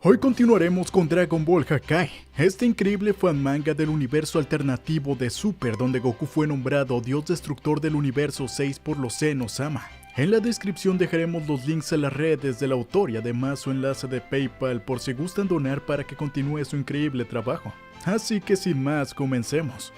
Hoy continuaremos con Dragon Ball Hakai, este increíble fanmanga del universo alternativo de Super donde Goku fue nombrado Dios Destructor del Universo 6 por los Zenosama. En la descripción dejaremos los links a las redes del autor y además su enlace de PayPal por si gustan donar para que continúe su increíble trabajo. Así que sin más, comencemos.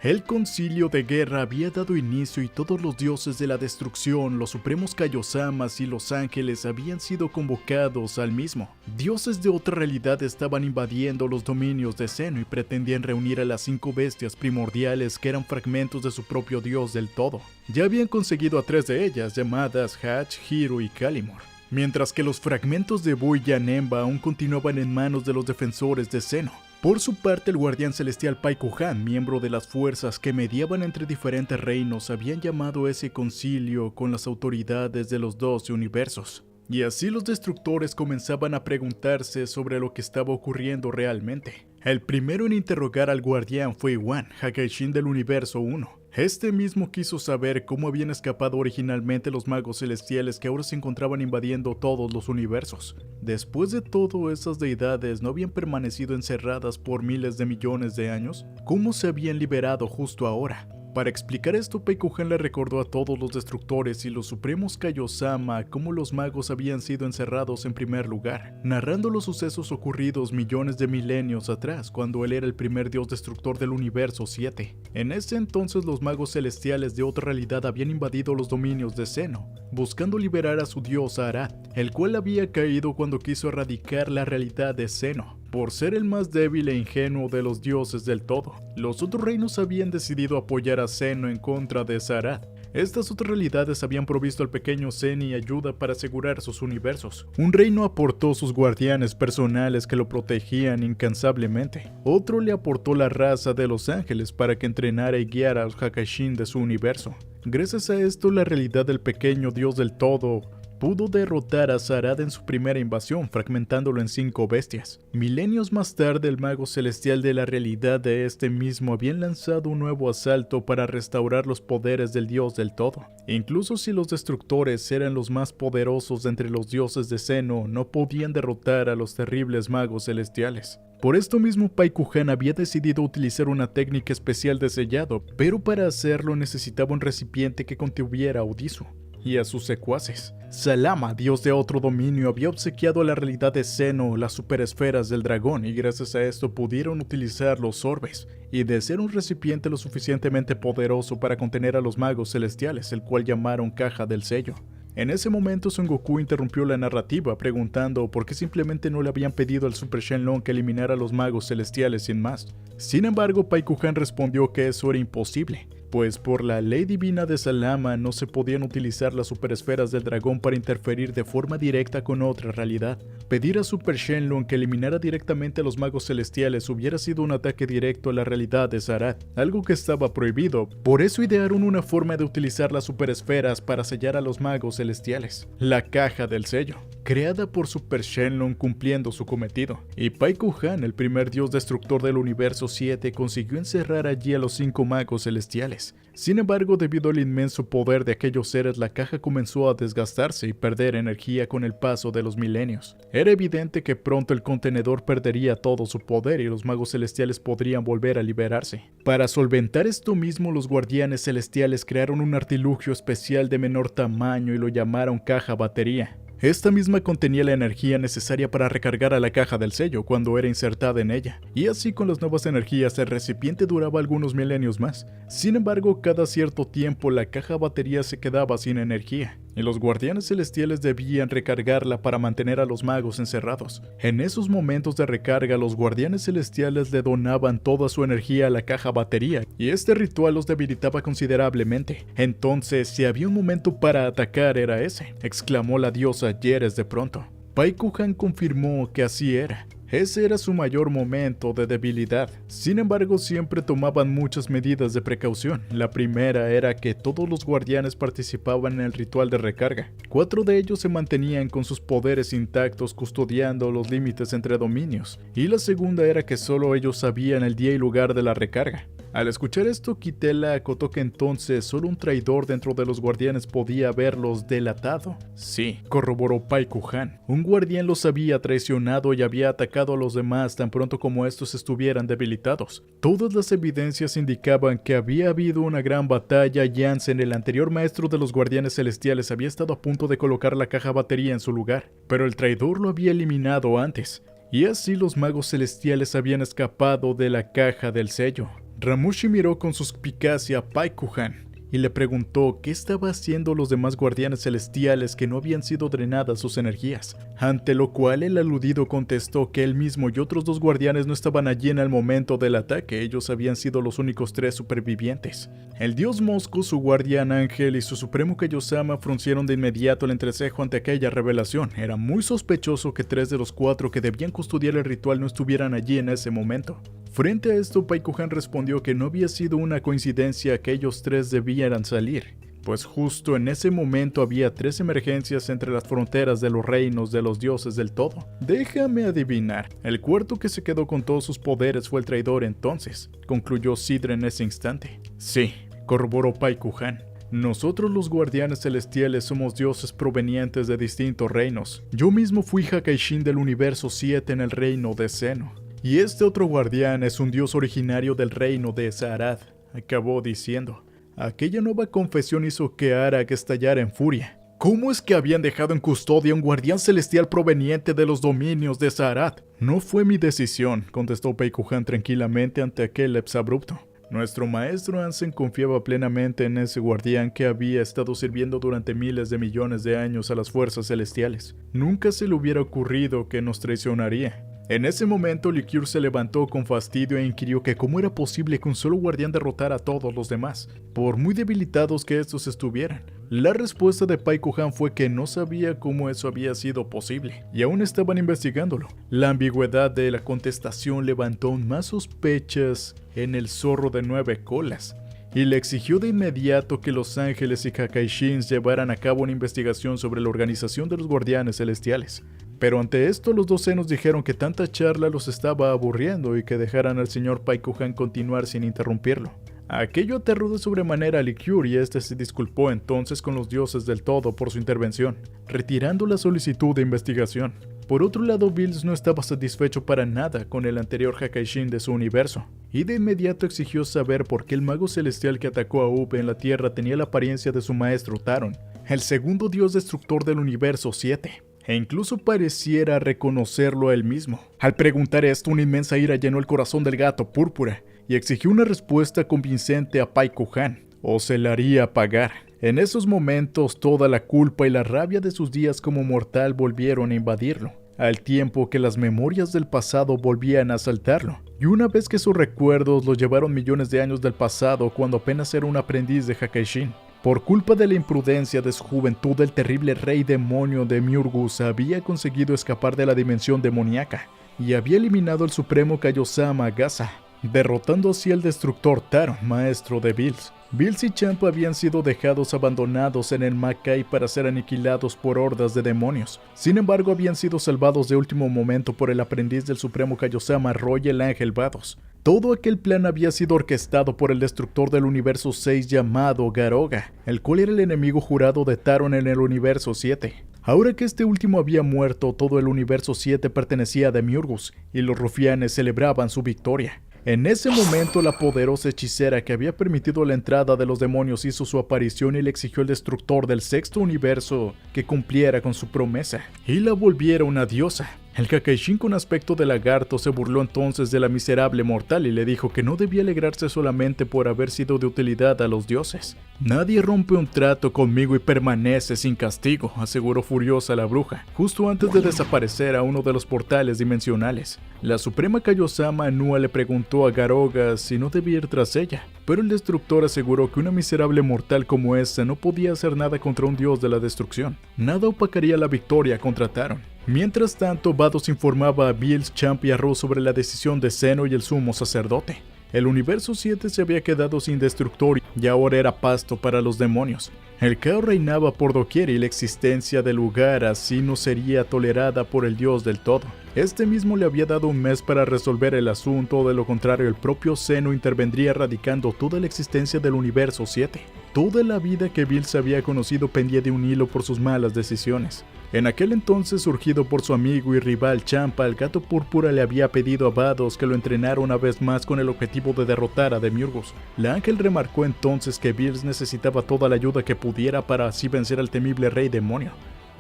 El concilio de guerra había dado inicio y todos los dioses de la destrucción, los supremos Kaiosamas y los ángeles habían sido convocados al mismo. Dioses de otra realidad estaban invadiendo los dominios de Zeno y pretendían reunir a las 5 bestias primordiales que eran fragmentos de su propio dios del todo. Ya habían conseguido a 3 de ellas, llamadas Hatch, Hiro y Calimor, mientras que los fragmentos de Buu y Janemba aún continuaban en manos de los defensores de Zeno. Por su parte, el guardián celestial Paikuhan, miembro de las fuerzas que mediaban entre diferentes reinos, habían llamado a ese concilio con las autoridades de los 12 universos. Y así los destructores comenzaban a preguntarse sobre lo que estaba ocurriendo realmente. El primero en interrogar al guardián fue Iwan, Hakaishin del universo 1. Este mismo quiso saber cómo habían escapado originalmente los magos celestiales que ahora se encontraban invadiendo todos los universos. Después de todo, esas deidades no habían permanecido encerradas por miles de millones de años. ¿Cómo se habían liberado justo ahora? Para explicar esto, Paikuhan le recordó a todos los destructores y los supremos Kaiosama cómo los magos habían sido encerrados en primer lugar, narrando los sucesos ocurridos millones de milenios atrás, cuando él era el primer dios destructor del universo 7. En ese entonces los magos celestiales de otra realidad habían invadido los dominios de Zeno, buscando liberar a su dios Arad, el cual había caído cuando quiso erradicar la realidad de Zeno. Por ser el más débil e ingenuo de los dioses del todo, los otros reinos habían decidido apoyar a Zeno en contra de Sarad. Estas otras realidades habían provisto al pequeño Zeni ayuda para asegurar sus universos. Un reino aportó sus guardianes personales que lo protegían incansablemente. Otro le aportó la raza de los ángeles para que entrenara y guiara a los Hakaishin de su universo. Gracias a esto, la realidad del pequeño dios del todo pudo derrotar a Sarad en su primera invasión, fragmentándolo en 5 bestias. Milenios más tarde, el mago celestial de la realidad de este mismo habían lanzado un nuevo asalto para restaurar los poderes del dios del todo. Incluso si los destructores eran los más poderosos entre los dioses de Zeno, no podían derrotar a los terribles magos celestiales. Por esto mismo, Paikuhan había decidido utilizar una técnica especial de sellado, pero para hacerlo necesitaba un recipiente que contuviera a Odisu y a sus secuaces. Salama, dios de otro dominio, había obsequiado a la realidad de Zeno las superesferas del dragón y gracias a esto pudieron utilizar los orbes, y de ser un recipiente lo suficientemente poderoso para contener a los magos celestiales, el cual llamaron Caja del Sello. En ese momento Son Goku interrumpió la narrativa preguntando por qué simplemente no le habían pedido al Super Shenlong que eliminara a los magos celestiales sin más. Sin embargo, Paikuhan respondió que eso era imposible, pues por la ley divina de Salama no se podían utilizar las superesferas del dragón para interferir de forma directa con otra realidad. Pedir a Super Shenlong que eliminara directamente a los magos celestiales hubiera sido un ataque directo a la realidad de Sarad, algo que estaba prohibido. Por eso idearon una forma de utilizar las superesferas para sellar a los magos celestiales, la Caja del Sello, creada por Super Shenlong cumpliendo su cometido. Y Paikuhan, el primer dios destructor del universo 7, consiguió encerrar allí a los 5 magos celestiales. Sin embargo, debido al inmenso poder de aquellos seres, la caja comenzó a desgastarse y perder energía con el paso de los milenios. Era evidente que pronto el contenedor perdería todo su poder y los magos celestiales podrían volver a liberarse. Para solventar esto mismo, los guardianes celestiales crearon un artilugio especial de menor tamaño y lo llamaron Caja Batería. Esta misma contenía la energía necesaria para recargar a la Caja del Sello cuando era insertada en ella, y así con las nuevas energías el recipiente duraba algunos milenios más. Sin embargo, cada cierto tiempo la caja batería se quedaba sin energía, y los guardianes celestiales debían recargarla para mantener a los magos encerrados. En esos momentos de recarga, los guardianes celestiales le donaban toda su energía a la caja batería, y este ritual los debilitaba considerablemente. Entonces, si había un momento para atacar era ese, exclamó la diosa Yeres de pronto. Paikuhan confirmó que así era. Ese era su mayor momento de debilidad. Sin embargo, siempre tomaban muchas medidas de precaución. La primera era que todos los guardianes participaban en el ritual de recarga. 4 de ellos se mantenían con sus poderes intactos custodiando los límites entre dominios. Y la segunda era que solo ellos sabían el día y lugar de la recarga. Al escuchar esto, Kitela acotó que entonces solo un traidor dentro de los guardianes podía haberlos delatado. Sí, corroboró Paikuhan. Un guardián los había traicionado y había atacado a los demás tan pronto como estos estuvieran debilitados. Todas las evidencias indicaban que había habido una gran batalla y Jansen, el anterior maestro de los guardianes celestiales, había estado a punto de colocar la caja batería en su lugar, pero el traidor lo había eliminado antes. Y así los magos celestiales habían escapado de la caja del sello. Ramushi miró con suspicacia a Paikuhan y le preguntó qué estaba haciendo los demás guardianes celestiales que no habían sido drenadas sus energías, ante lo cual el aludido contestó que él mismo y otros 2 guardianes no estaban allí en el momento del ataque, ellos habían sido los únicos 3 supervivientes. El dios Mosco, su guardián ángel y su supremo Kaiosama fruncieron de inmediato el entrecejo ante aquella revelación. Era muy sospechoso que 3 de los 4 que debían custodiar el ritual no estuvieran allí en ese momento. Frente a esto, Paikuhan respondió que no había sido una coincidencia que ellos 3 debieran salir, pues justo en ese momento había 3 emergencias entre las fronteras de los reinos de los dioses del todo. Déjame adivinar, el cuarto que se quedó con todos sus poderes fue el traidor entonces, concluyó Sidra en ese instante. Sí, corroboró Paikuhan. Nosotros los guardianes celestiales somos dioses provenientes de distintos reinos. Yo mismo fui Hakaishin del universo 7 en el reino de Seno. Y este otro guardián es un dios originario del reino de Zaarath, acabó diciendo. Aquella nueva confesión hizo que Arak estallara en furia. ¿Cómo es que habían dejado en custodia a un guardián celestial proveniente de los dominios de Zaarath? No fue mi decisión, contestó Paikuhan tranquilamente ante aquel exabrupto. Nuestro maestro Ansem confiaba plenamente en ese guardián que había estado sirviendo durante miles de millones de años a las fuerzas celestiales. Nunca se le hubiera ocurrido que nos traicionaría. En ese momento, Liqueur se levantó con fastidio e inquirió que cómo era posible que un solo guardián derrotara a todos los demás, por muy debilitados que estos estuvieran. La respuesta de Paikuhan fue que no sabía cómo eso había sido posible, y aún estaban investigándolo. La ambigüedad de la contestación levantó aún más sospechas en el zorro de 9 colas, y le exigió de inmediato que los ángeles y Hakaishins llevaran a cabo una investigación sobre la organización de los guardianes celestiales. Pero ante esto los 2 senos dijeron que tanta charla los estaba aburriendo y que dejaran al señor Paikuhan continuar sin interrumpirlo. Aquello aterró de sobremanera a Liqueur y este se disculpó entonces con los dioses del todo por su intervención, retirando la solicitud de investigación. Por otro lado, Bills no estaba satisfecho para nada con el anterior Hakaishin de su universo, y de inmediato exigió saber por qué el mago celestial que atacó a Ube en la Tierra tenía la apariencia de su maestro Taron, el segundo dios destructor del universo 7. E incluso pareciera reconocerlo a él mismo. Al preguntar esto, una inmensa ira llenó el corazón del gato púrpura y exigió una respuesta convincente a Paikuhan, o se la haría pagar. En esos momentos, toda la culpa y la rabia de sus días como mortal volvieron a invadirlo, al tiempo que las memorias del pasado volvían a asaltarlo. Y una vez que sus recuerdos lo llevaron millones de años del pasado, cuando apenas era un aprendiz de Hakaishin. Por culpa de la imprudencia de su juventud, el terrible rey demonio de Miurgus había conseguido escapar de la dimensión demoníaca y había eliminado al supremo Kaiosama Gaza, derrotando así al destructor Taron, maestro de Bills. Bills y Champa habían sido dejados abandonados en el Makai para ser aniquilados por hordas de demonios. Sin embargo, habían sido salvados de último momento por el aprendiz del supremo Kaiosama, Roy el Ángel Vados. Todo aquel plan había sido orquestado por el destructor del universo 6 llamado Garoga, el cual era el enemigo jurado de Taron en el universo 7. Ahora que este último había muerto, todo el universo 7 pertenecía a Demiurgus, y los rufianes celebraban su victoria. En ese momento, la poderosa hechicera que había permitido la entrada de los demonios hizo su aparición y le exigió al destructor del sexto universo que cumpliera con su promesa y la volviera una diosa. El Hakaishin con aspecto de lagarto se burló entonces de la miserable mortal y le dijo que no debía alegrarse solamente por haber sido de utilidad a los dioses. Nadie rompe un trato conmigo y permanece sin castigo, aseguró furiosa la bruja, justo antes de desaparecer a uno de los portales dimensionales. La suprema Kaiosama Anua le preguntó a Garoga si no debía ir tras ella, pero el destructor aseguró que una miserable mortal como esa no podía hacer nada contra un dios de la destrucción. Nada opacaría la victoria contra Taron. Mientras tanto, Vados informaba a Bills, Champ y a Ro sobre la decisión de Zeno y el sumo sacerdote. El universo 7 se había quedado sin destructor y ahora era pasto para los demonios. El caos reinaba por doquier y la existencia del lugar así no sería tolerada por el dios del todo. Este mismo le había dado un mes para resolver el asunto, o de lo contrario el propio Zeno intervendría erradicando toda la existencia del universo 7. Toda la vida que Bills había conocido pendía de un hilo por sus malas decisiones. En aquel entonces, surgido por su amigo y rival Champa, el Gato Púrpura le había pedido a Vados que lo entrenara una vez más con el objetivo de derrotar a Demiurgos. La Ángel remarcó entonces que Bills necesitaba toda la ayuda que pudiera para así vencer al temible Rey Demonio,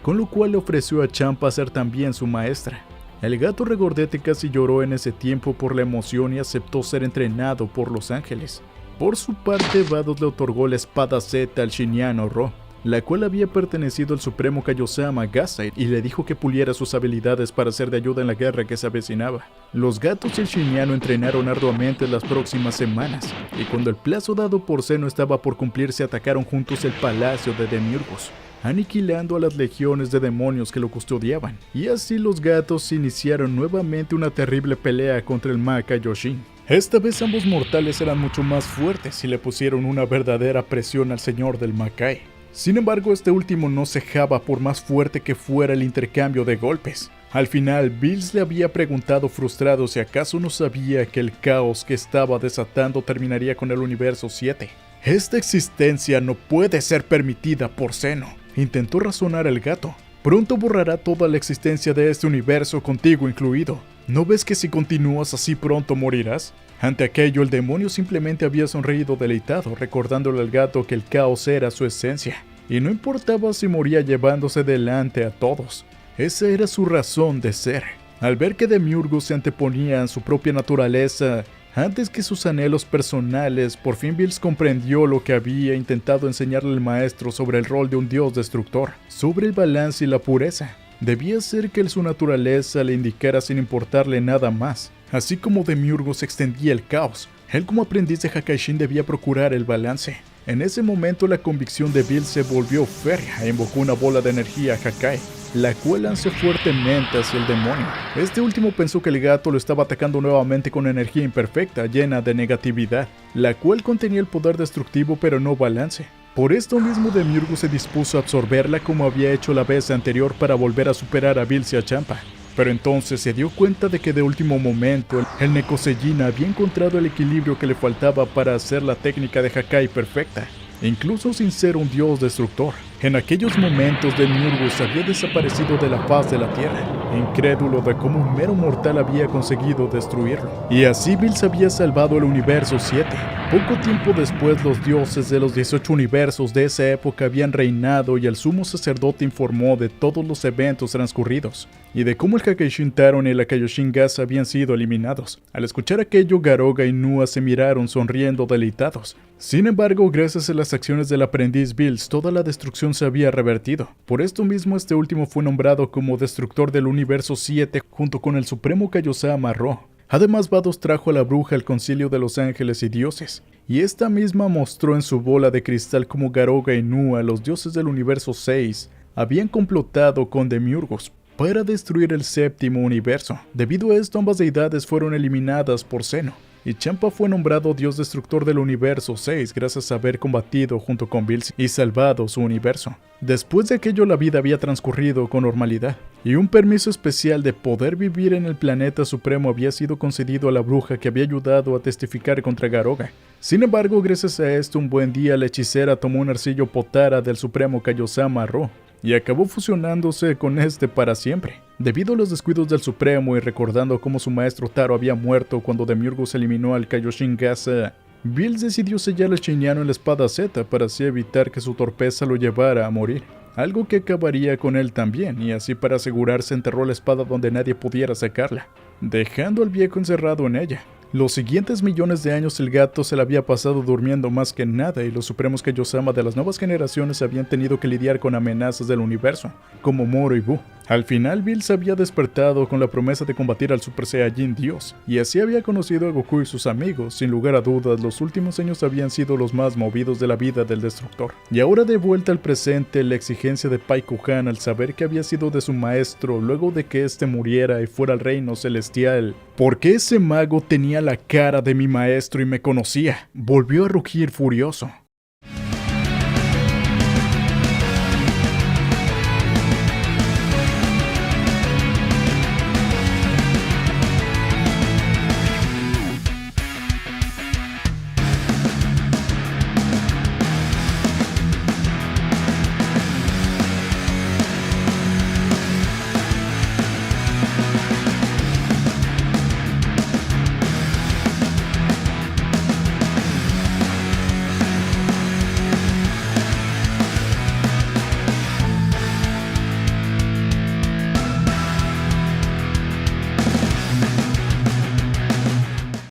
con lo cual le ofreció a Champa ser también su maestra. El Gato Regordete casi lloró en ese tiempo por la emoción y aceptó ser entrenado por los ángeles. Por su parte, Vados le otorgó la espada Z al Shiniano Ro, la cual había pertenecido al supremo Kaiosama Gasaid, y le dijo que puliera sus habilidades para ser de ayuda en la guerra que se avecinaba. Los gatos y el Shiniano entrenaron arduamente las próximas semanas, y cuando el plazo dado por Zeno estaba por cumplirse, atacaron juntos el palacio de Demiurgos, aniquilando a las legiones de demonios que lo custodiaban, y así los gatos iniciaron nuevamente una terrible pelea contra el Ma Kaioshin. Esta vez ambos mortales eran mucho más fuertes y le pusieron una verdadera presión al señor del Makai. Sin embargo, este último no cejaba por más fuerte que fuera el intercambio de golpes. Al final, Bills le había preguntado frustrado si acaso no sabía que el caos que estaba desatando terminaría con el universo 7. Esta existencia no puede ser permitida por Zeno, intentó razonar el gato. Pronto borrará toda la existencia de este universo, contigo incluido. ¿No ves que si continúas así pronto morirás? Ante aquello, el demonio simplemente había sonreído deleitado, recordándole al gato que el caos era su esencia, y no importaba si moría llevándose delante a todos. Esa era su razón de ser. Al ver que Demiurgos se anteponía a su propia naturaleza antes que sus anhelos personales, por fin Bills comprendió lo que había intentado enseñarle el maestro sobre el rol de un dios destructor, sobre el balance y la pureza. Debía ser que su naturaleza le indicara sin importarle nada más. Así como Demiurgos extendía el caos, él como aprendiz de Hakaishin debía procurar el balance. En ese momento la convicción de Bills se volvió férrea e invocó una bola de energía Hakai, la cual lanzó fuertemente hacia el demonio. Este último pensó que el gato lo estaba atacando nuevamente con energía imperfecta, llena de negatividad, la cual contenía el poder destructivo pero no balance. Por esto mismo Demiurgos se dispuso a absorberla como había hecho la vez anterior para volver a superar a Bills y a Champa. Pero entonces se dio cuenta de que de último momento el Nekosejin había encontrado el equilibrio que le faltaba para hacer la técnica de Hakai perfecta, incluso sin ser un dios destructor. En aquellos momentos Demiurgos había desaparecido de la faz de la tierra, incrédulo de cómo un mero mortal había conseguido destruirlo. Y así Bills había salvado el universo 7. Poco tiempo después, los dioses de los 18 universos de esa época habían reinado y el sumo sacerdote informó de todos los eventos transcurridos y de cómo el Hakaishin Taron y el Kaioshin Gas habían sido eliminados. Al escuchar aquello, Garoga y Nua se miraron sonriendo deleitados. Sin embargo, gracias a las acciones del aprendiz Bills, toda la destrucción se había revertido. Por esto mismo, este último fue nombrado como destructor del universo 7 junto con el supremo Kaiosama Ro. Además, Vados trajo a la bruja al concilio de los ángeles y dioses, y esta misma mostró en su bola de cristal cómo Garoga y Nua, los dioses del universo 6, habían complotado con Demiurgos para destruir el séptimo universo. Debido a esto, ambas deidades fueron eliminadas por Zeno, y Champa fue nombrado dios destructor del universo 6 gracias a haber combatido junto con Bills y salvado su universo. Después de aquello, la vida había transcurrido con normalidad, y un permiso especial de poder vivir en el planeta supremo había sido concedido a la bruja que había ayudado a testificar contra Garoga. Sin embargo, gracias a esto, un buen día la hechicera tomó un arcillo Potara del supremo Kaiosama Ro y acabó fusionándose con este para siempre. Debido a los descuidos del Supremo y recordando cómo su maestro Taro había muerto cuando Demiurgos eliminó al Kaioshin Gasa, Bills decidió sellar al Shiniano en la espada Z para así evitar que su torpeza lo llevara a morir, algo que acabaría con él también, y así para asegurarse enterró la espada donde nadie pudiera sacarla, dejando al viejo encerrado en ella. Los siguientes millones de años el gato se la había pasado durmiendo más que nada, y los supremos Kaiosama de las nuevas generaciones habían tenido que lidiar con amenazas del universo, como Moro y Bu. Al final, Bills había despertado con la promesa de combatir al Super Saiyajin Dios, y así había conocido a Goku y sus amigos. Sin lugar a dudas, los últimos años habían sido los más movidos de la vida del Destructor. Y ahora, de vuelta al presente, la exigencia de Pai Kuhan al saber que había sido de su maestro luego de que éste muriera y fuera al reino celestial. ¿Por qué ese mago tenía la cara de mi maestro y me conocía? Volvió a rugir furioso.